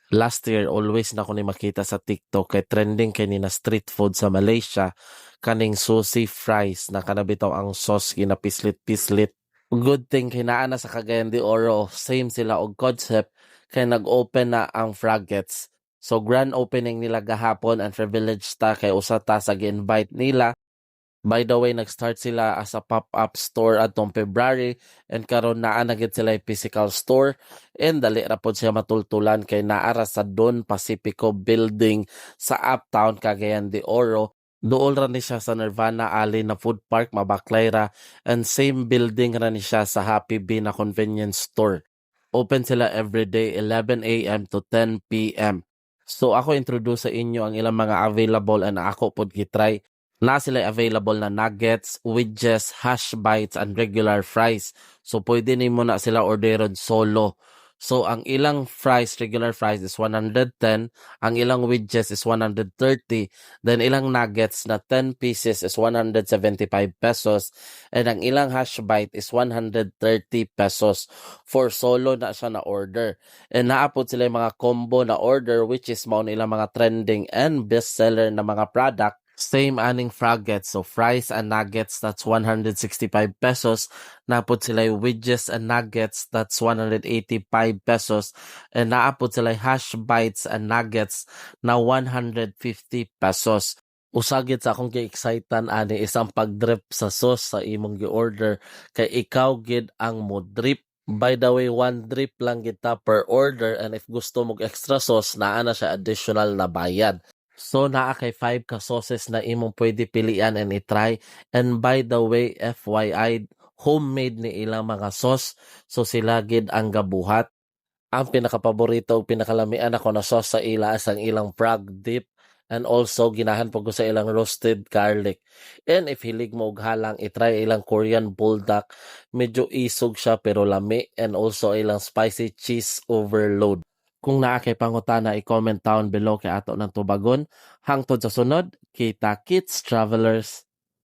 Last year, always na ko ni makita sa TikTok kay trending kay ni na street food sa Malaysia, kaning sushi fries na kanabitaw ang sauce ginapislit-pislit. Good thing kay naa na sa Cagayan de Oro, same sila og concept kay nag-open na ang Fraggets. So grand opening nila gahapon and privileged ta kay usa ta sa gi-invite nila. By the way, nag-start sila as a pop-up store atong February and karon naa na gid sila physical store and dali ra pod siya matultulan kay naara sa Don Pacifico building sa Uptown Cagayan de Oro. Dool ra ni siya sa Nirvana Alley na food park mabaklay ra and same building ra ni siya sa Happy Bee na convenience store. Open sila everyday 11 a.m. to 10 p.m. So ako introduce sa inyo ang ilang mga available and ako pod gitry. Na sila available na nuggets, wedges, hash bites, and regular fries. So, pwede nimo na sila orderon solo. So, ang ilang fries, regular fries is 110. Ang ilang wedges is 130. Then, ilang nuggets na 10 pieces is 175 pesos. And ang ilang hash bite is 130 pesos. For solo na siya na order. And naapod sila yung mga combo na order which is mao ilang mga trending and bestseller na mga product. Same aning Fraggets. So, fries and nuggets, that's 165 pesos. Naapod sila yung wedges and nuggets, that's 185 pesos. And naapod sila yung hash bites and nuggets na 150 pesos. Usagit sa akong gi-excitan ani isang pag-drip sa sauce sa imong gi-order kay ikaw gid ang mo drip. By the way, one drip lang kita per order and if gusto mong extra sauce, naa na siya additional na bayad. So, naa kay 5 ka sauces na imong pwede pilian and itry. And by the way, FYI, homemade ni ilang mga sauce. So, sila gid ang gabuhat. Ang pinakapaborito o pinakalamian ako na sauce sa ila as ang ilang frog dip. And also, ginahan po ko sa ilang roasted garlic. And if hilig mo og halang, itry ilang Korean bulldog. Medyo isog siya pero lami. And also ilang spicy cheese overload. Kung naa kay pangutana, i-comment down below kay ato ng tubagon. Hangtod sa sunod, kita kits travelers.